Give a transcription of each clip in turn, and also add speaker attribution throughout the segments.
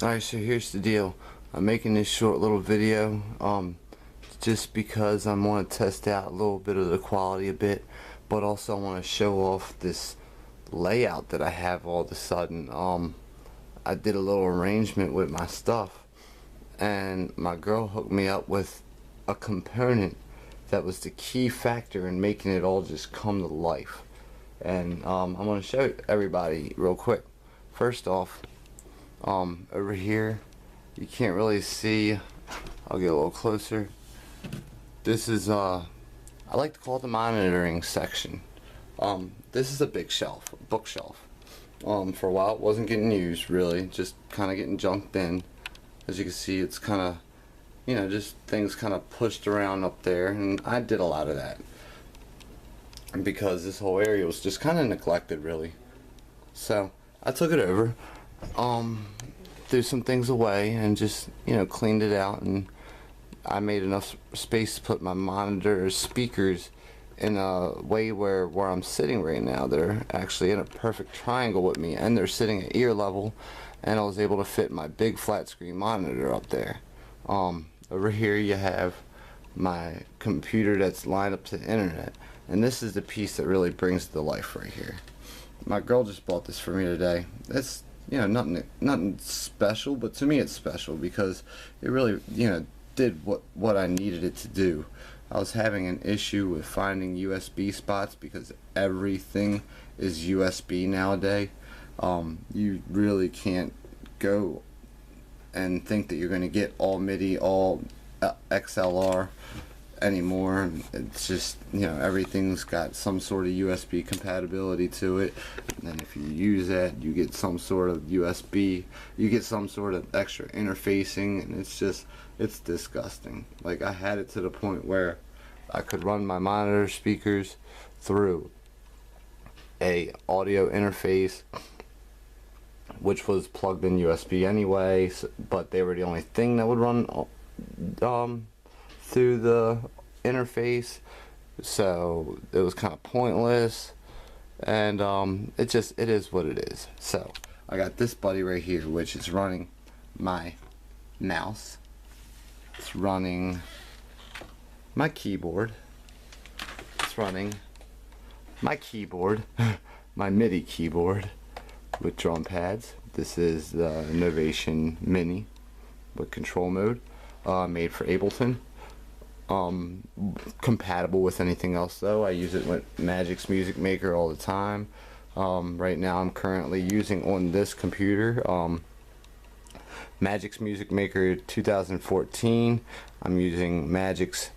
Speaker 1: Alright, so here's the deal. I'm making this short little video just because I want to test out a little bit of the quality a bit, but also I want to show off this layout that I have all of a sudden. I did a little arrangement with my stuff, and my girl hooked me up with a component that was the key factor in making it all just come to life. And I'm going to show everybody real quick. First off, over here, you can't really see. I'll get a little closer. This is I like to call it the monitoring section. This is a big shelf, a bookshelf. For a while it wasn't getting used really, just kind of getting junked in. As you can see, it's kind of, you know, just things kind of pushed around up there, and I did a lot of that because this whole area was just kind of neglected really. So I took it over, threw some things away, and just, you know, cleaned it out, and I made enough space to put my monitor speakers in a way where I'm sitting right now, they're actually in a perfect triangle with me, and they're sitting at ear level, and I was able to fit my big flat screen monitor up there. Over here you have my computer that's lined up to the internet, and this is the piece that really brings it to life right here. My girl just bought this for me today. It's, you know, nothing special, but to me it's special because it really, you know, did what I needed it to do. I was having an issue with finding USB spots because everything is USB nowadays. You really can't go and think that you're going to get all MIDI, all XLR anymore. It's just, you know, everything's got some sort of USB compatibility to it, and if you use that, you get some sort of USB, you get some sort of extra interfacing, and it's disgusting. Like, I had it to the point where I could run my monitor speakers through a audio interface, which was plugged in USB anyway, but they were the only thing that would run through the interface, so it was kind of pointless, and it is what it is. So I got this buddy right here, which is running my mouse, it's running my keyboard, it's running my keyboard my MIDI keyboard with drum pads. This is the Innovation Mini with control mode, made for Ableton. Compatible with anything else though. I use it with Magic's Music Maker all the time. Right now I'm currently using on this computer Magic's Music Maker 2014. I'm using Magic's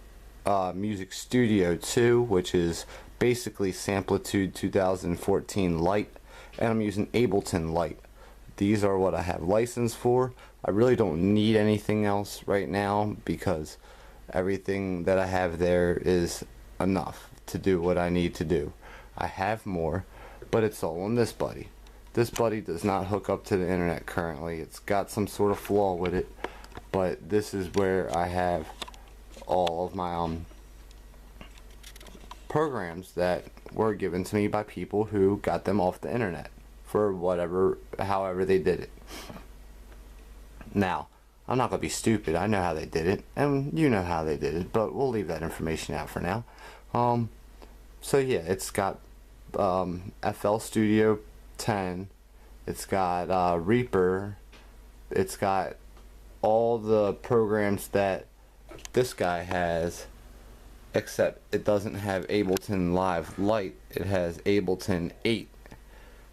Speaker 1: Music Studio 2, which is basically Samplitude 2014 Lite, and I'm using Ableton Lite. These are what I have license for. I really don't need anything else right now because everything that I have there is enough to do what I need to do. I have more, but it's all on this buddy. This buddy does not hook up to the internet currently. It's got some sort of flaw with it, but this is where I have all of my programs that were given to me by people who got them off the internet for however they did it. Now, I'm not going to be stupid. I know how they did it, and you know how they did it, but we'll leave that information out for now. So yeah, it's got FL Studio 10, it's got Reaper, it's got all the programs that this guy has, except it doesn't have Ableton Live Lite. It has Ableton 8,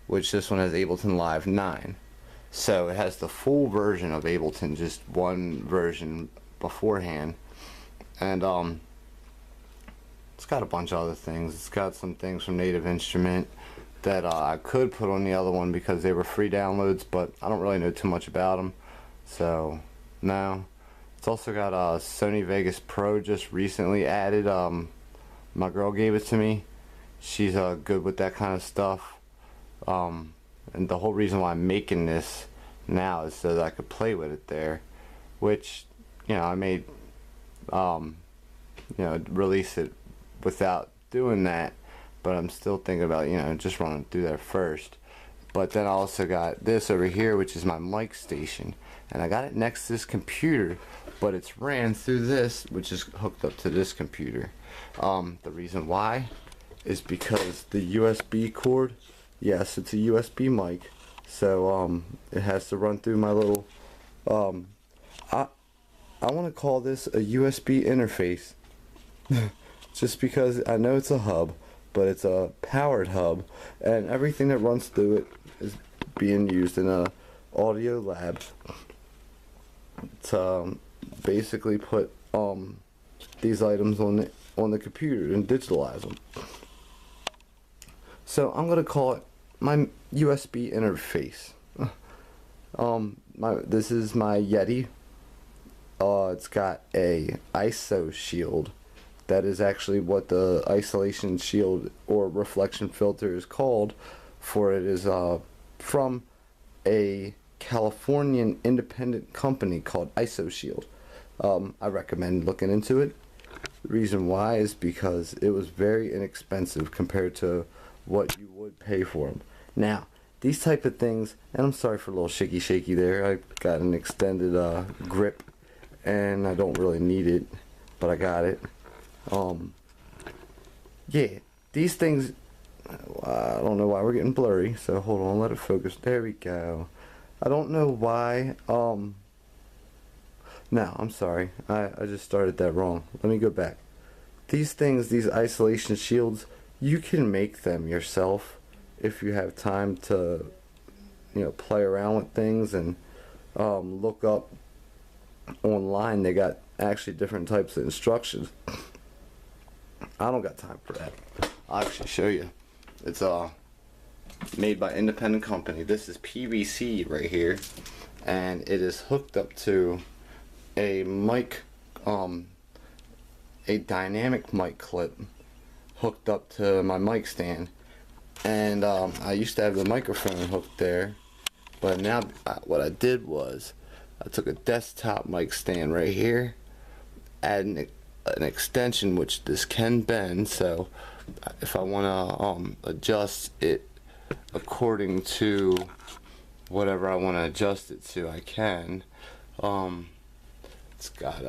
Speaker 1: which this one has Ableton Live 9. So it has the full version of Ableton, just one version beforehand, and it's got a bunch of other things. It's got some things from Native Instrument that I could put on the other one because they were free downloads, but I don't really know too much about them, so no. It's also got Sony Vegas Pro, just recently added. My girl gave it to me. She's good with that kind of stuff. And the whole reason why I'm making this now is so that I could play with it there, which, you know, I may you know, release it without doing that, but I'm still thinking about, you know, just running through there first. But then I also got this over here, which is my mic station, and I got it next to this computer, but it's ran through this, which is hooked up to this computer. The reason why is because the USB cord, yes, it's a USB mic, so it has to run through my little I want to call this a USB interface. Just because I know it's a hub, but it's a powered hub, and everything that runs through it is being used in a audio lab to basically put these items on the computer and digitalize them. So I'm gonna call it my USB interface. This is my Yeti. It's got a ISO shield. That is actually what the isolation shield or reflection filter is called, for it is from a Californian independent company called ISO Shield. I recommend looking into it. The reason why is because it was very inexpensive compared to what you would pay for them. Now, these type of things, and I'm sorry for a little shaky there. I got an extended grip, and I don't really need it, but I got it. Yeah, these things, I don't know why we're getting blurry, so hold on, let it focus. There we go. I don't know why, no, I'm sorry, I just started that wrong. Let me go back. These things, these isolation shields, you can make them yourself if you have time to, play around with things and look up online. They got actually different types of instructions. I don't got time for that. I'll actually show you. It's made by independent company. This is PVC right here, and it is hooked up to a mic, a dynamic mic clip hooked up to my mic stand. And I used to have the microphone hooked there, but now what I did was I took a desktop mic stand right here, added an extension, which this can bend, so if I want to adjust it according to whatever I want to adjust it to, I can. It's got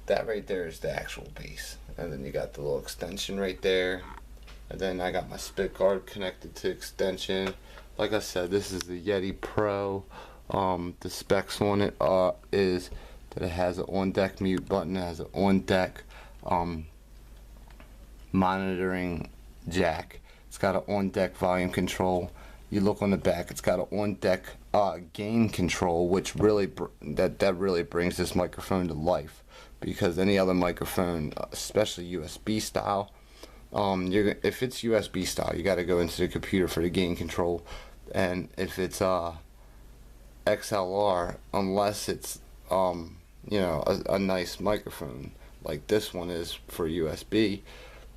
Speaker 1: that right there is the actual base, and then you got the little extension right there, and then I got my spit guard connected to extension. Like I said, this is the Yeti Pro. The specs on it is that it has an on-deck mute button, it has an on-deck monitoring jack, it's got an on-deck volume control. You look on the back, it's got an on-deck gain control, which really that really brings this microphone to life, because any other microphone, especially USB style, if it's USB style, you got to go into the computer for the gain control, and if it's XLR, unless it's a nice microphone like this one is for USB,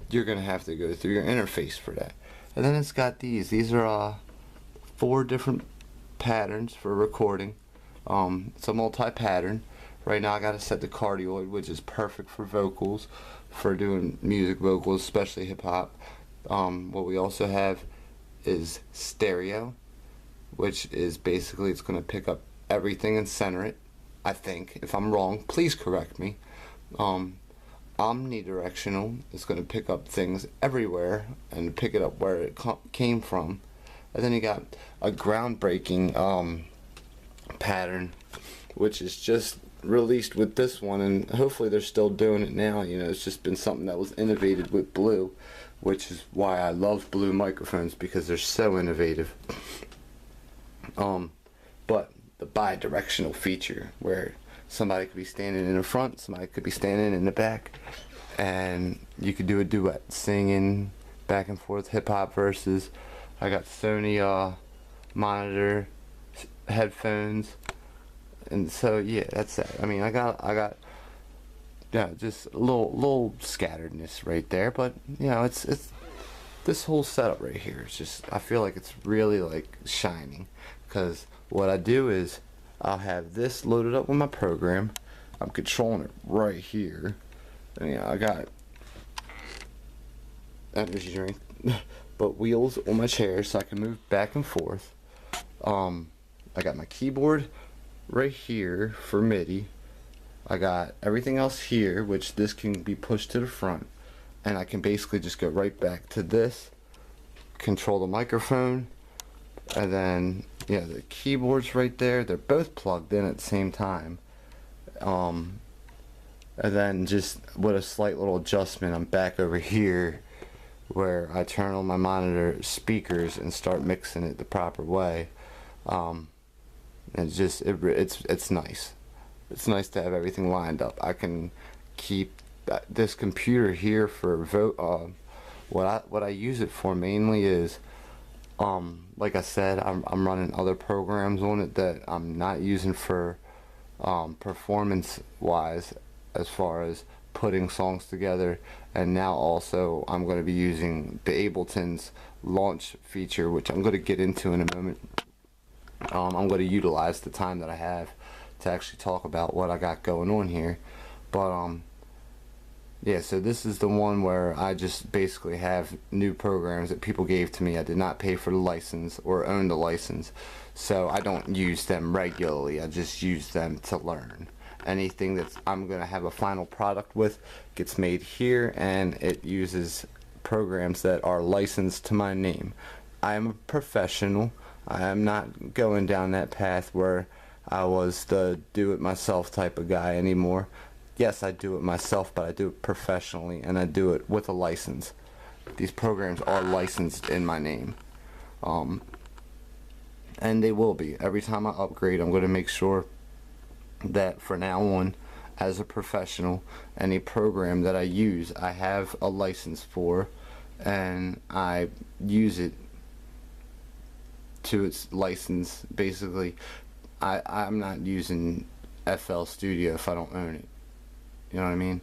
Speaker 1: you're gonna have to go through your interface for that. And then it's got these are 4 different patterns for recording. It's a multi-pattern. Right now I gotta set the cardioid, which is perfect for vocals, for doing music vocals, especially hip-hop. What we also have is stereo, which is basically it's going to pick up everything and center it. I think, if I'm wrong, please correct me. Omnidirectional is going to pick up things everywhere and pick it up where it came from. And then you got a groundbreaking pattern, which is just released with this one, and hopefully they're still doing it now. It's just been something that was innovated with Blue, which is why I love Blue microphones, because they're so innovative. But the bi-directional feature, where somebody could be standing in the front, somebody could be standing in the back, and you could do a duet, singing back and forth, hip-hop verses. I got Sony monitor headphones, and so yeah, that's that. I mean, I got yeah, just a little scatteredness right there, but it's this whole setup right here is just, I feel like it's really like shining, because what I do is I'll have this loaded up with my program. I'm controlling it right here, and I got energy drink. but wheels on my chair so I can move back and forth. I got my keyboard right here for MIDI. I got everything else here, which this can be pushed to the front, and I can basically just go right back to this, control the microphone, and then the keyboard's right there. They're both plugged in at the same time. And then just with a slight little adjustment, I'm back over here where I turn on my monitor speakers and start mixing it the proper way. It's just it's nice. It's nice to have everything lined up. I can keep this computer here for what I use it for mainly is like I said, I'm running other programs on it that I'm not using for performance wise, as far as putting songs together. And now also I'm going to be using the Ableton's launch feature, which I'm going to get into in a moment. I'm going to utilize the time that I have to actually talk about what I got going on here. But yeah, so this is the one where I just basically have new programs that people gave to me. I did not pay for the license or own the license, so I don't use them regularly. I just use them to learn. Anything that I'm going to have a final product with gets made here, and it uses programs that are licensed to my name. I am a professional. I am not going down that path where I was the do-it-myself type of guy anymore. Yes, I do it myself, but I do it professionally, and I do it with a license. These programs are licensed in my name. And they will be. Every time I upgrade, I'm going to make sure that from now on, as a professional, any program that I use, I have a license for, and I use it to its license. Basically, I'm not using FL Studio if I don't own it. You know what I mean?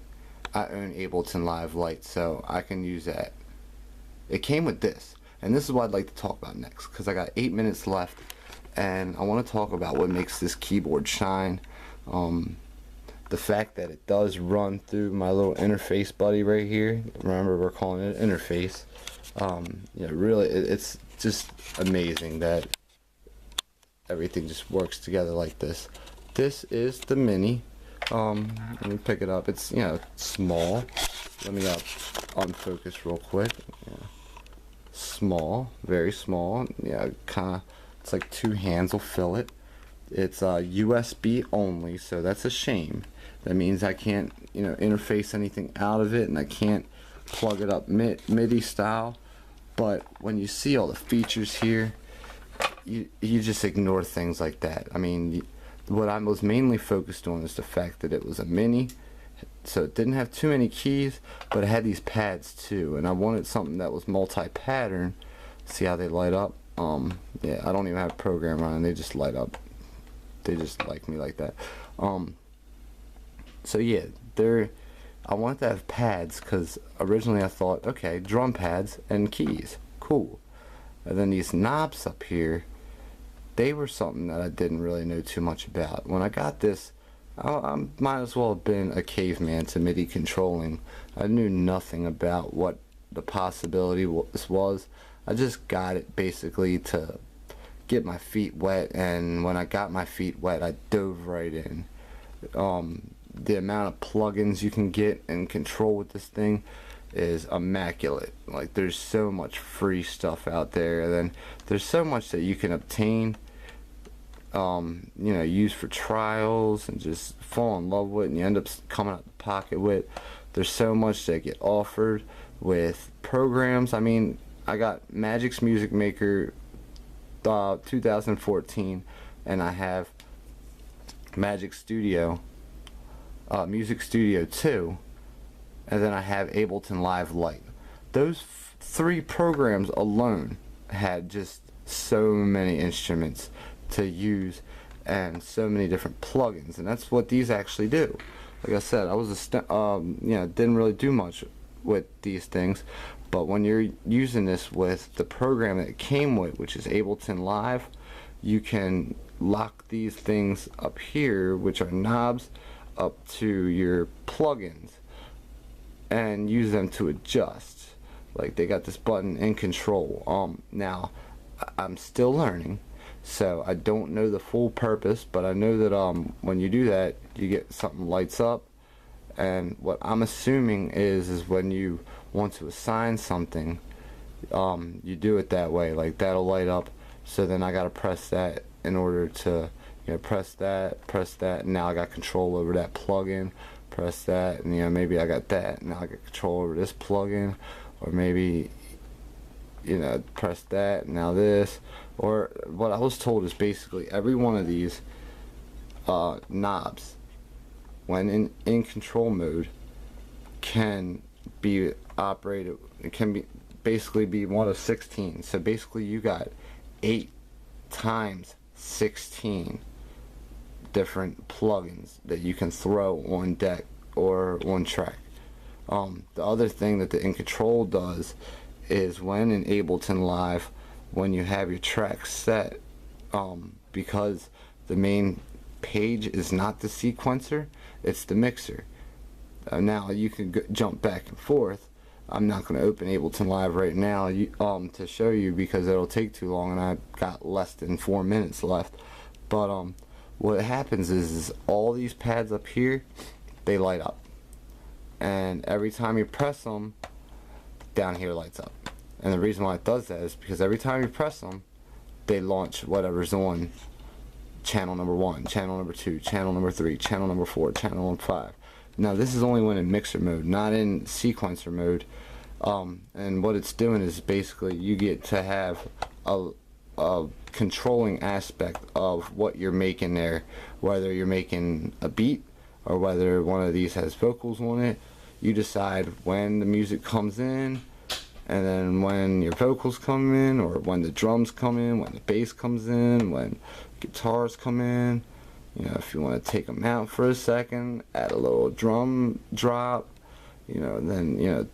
Speaker 1: I own Ableton Live Lite, so I can use that. It came with this, and this is what I'd like to talk about next, because I got 8 minutes left, and I want to talk about what makes this keyboard shine. The fact that it does run through my little interface buddy right here. Remember, we're calling it an interface. Yeah, really, it's just amazing that everything just works together like this. This is the Mini. Let me pick it up. It's, small. Let me unfocus real quick. Yeah. Small, very small. Yeah, kind of. It's like 2 hands will fill it. It's USB only, so that's a shame. That means I can't, interface anything out of it, and I can't plug it up MIDI style. But when you see all the features here, you just ignore things like that. I mean, what I was mainly focused on is the fact that it was a Mini, so it didn't have too many keys, but it had these pads too, and I wanted something that was multi-pattern. See how they light up? Yeah, I don't even have a program on, they just light up. They just like me like that. So yeah, I wanted to have pads, because originally I thought, okay, drum pads and keys, cool. And then these knobs up here, they were something that I didn't really know too much about. When I got this, I might as well have been a caveman to MIDI controlling. I knew nothing about what the possibility was. I just got it basically to get my feet wet, and when I got my feet wet, I dove right in. The amount of plugins you can get and control with this thing is immaculate. Like, there's so much free stuff out there, and then there's so much that you can obtain, use for trials and just fall in love with, and you end up coming out the pocket with. There's so much that get offered with programs. I mean, I got Magic's Music Maker 2014, and I have Magic Studio, Music Studio 2, and then I have Ableton Live Lite. Those 3 programs alone had just so many instruments to use and so many different plugins, and that's what these actually do. Like I said, I was didn't really do much with these things, but when you're using this with the program that it came with, which is Ableton Live, you can lock these things up here, which are knobs, up to your plugins, and use them to adjust. Like they got this button in control. Now I'm still learning, so I don't know the full purpose, but I know that when you do that, you get something lights up. And what I'm assuming is when you want to assign something, you do it that way, like that'll light up. So then I gotta press that in order to, press that, and now I got control over that plugin. Press that, and maybe I got that, and now I got control over this plugin. Or maybe, press that, and now this. Or what I was told is basically every one of these knobs, when in control mode, can be operated. It can be basically be one of 16. So basically you got 8 times 16 different plugins that you can throw on deck or on track. The other thing that the In Control does is when in Ableton Live, when you have your track set, because the main page is not the sequencer, it's the mixer. Now you can jump back and forth. I'm not going to open Ableton Live right now to show you because it'll take too long, and I've got less than 4 minutes left. But what happens is all these pads up here, they light up, and every time you press them, down here lights up. And the reason why it does that is because every time you press them, they launch whatever's on channel number 1, channel number 2, channel number 3, channel number 4, channel number 5. Now this is only when in mixer mode, not in sequencer mode. And what it's doing is basically you get to have a controlling aspect of what you're making there, whether you're making a beat or whether one of these has vocals on it. You decide when the music comes in, and then when your vocals come in, or when the drums come in, when the bass comes in, when guitars come in. If you want to take them out for a second, add a little drum drop, then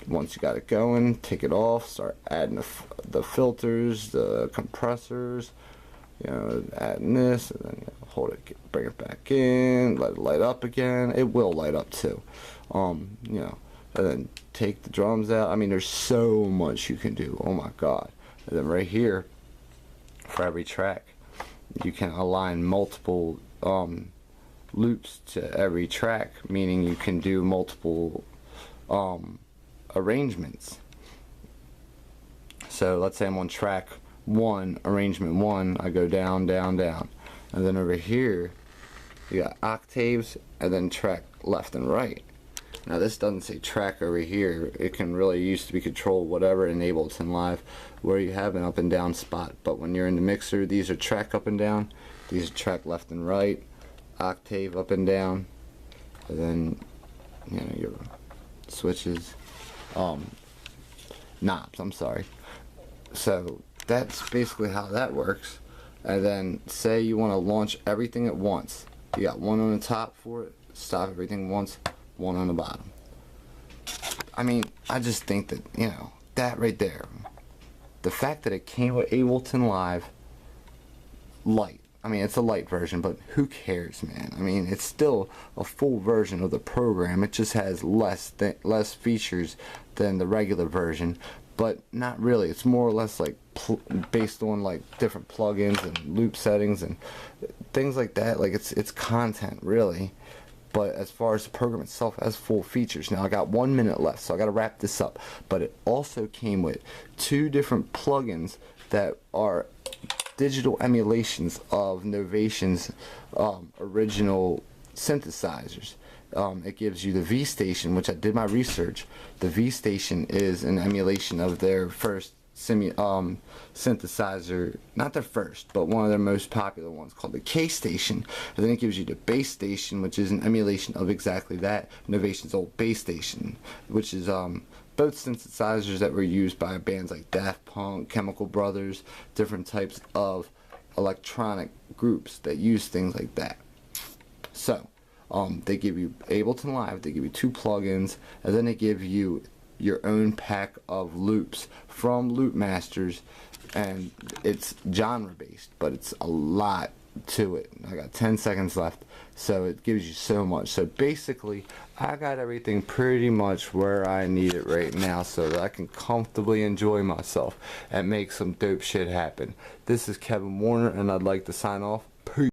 Speaker 1: once you got it going, take it off, start adding the filters, the compressors, adding this, and then hold it, bring it back in, let it light up again. It will light up too. And then take the drums out. I mean, there's so much you can do. Oh my God. And then right here, for every track, you can align multiple loops to every track, meaning you can do multiple arrangements. So let's say I'm on track 1, arrangement 1, I go down, down, down, and then over here you got octaves, and then track left and right. Now this doesn't say track over here. It can really used to be control whatever in Ableton Live where you have an up and down spot, but when you're in the mixer, these are track up and down, these are track left and right, octave up and down, and then your switches, knobs, I'm sorry. So that's basically how that works. And then say you want to launch everything at once. You got one on the top for it, stop everything once, one on the bottom. I mean, I just think that, that right there, the fact that it came with Ableton Live light, I mean, it's a light version, but who cares, man? I mean, it's still a full version of the program. It just has less features than the regular version, but not really. It's more or less like based on like different plugins and loop settings and things like that. Like it's content really. But as far as the program itself has full features. Now I got 1 minute left, so I got to wrap this up. But it also came with 2 different plugins that are digital emulations of Novation's original synthesizers. It gives you the V Station, which I did my research. The V Station is an emulation of their first synthesizer, not their first, but one of their most popular ones, called the K Station. And then it gives you the Bass Station, which is an emulation of exactly that, Novation's old Bass Station, which is both synthesizers that were used by bands like Daft Punk, Chemical Brothers, different types of electronic groups that use things like that. So they give you Ableton Live, they give you 2 plugins, and then they give you your own pack of loops from Loop Masters, and it's genre based, but it's a lot to it. I got 10 seconds left, so it gives you so much. So basically I got everything pretty much where I need it right now so that I can comfortably enjoy myself and make some dope shit happen. This is Kevin Warner, and I'd like to sign off. Peace.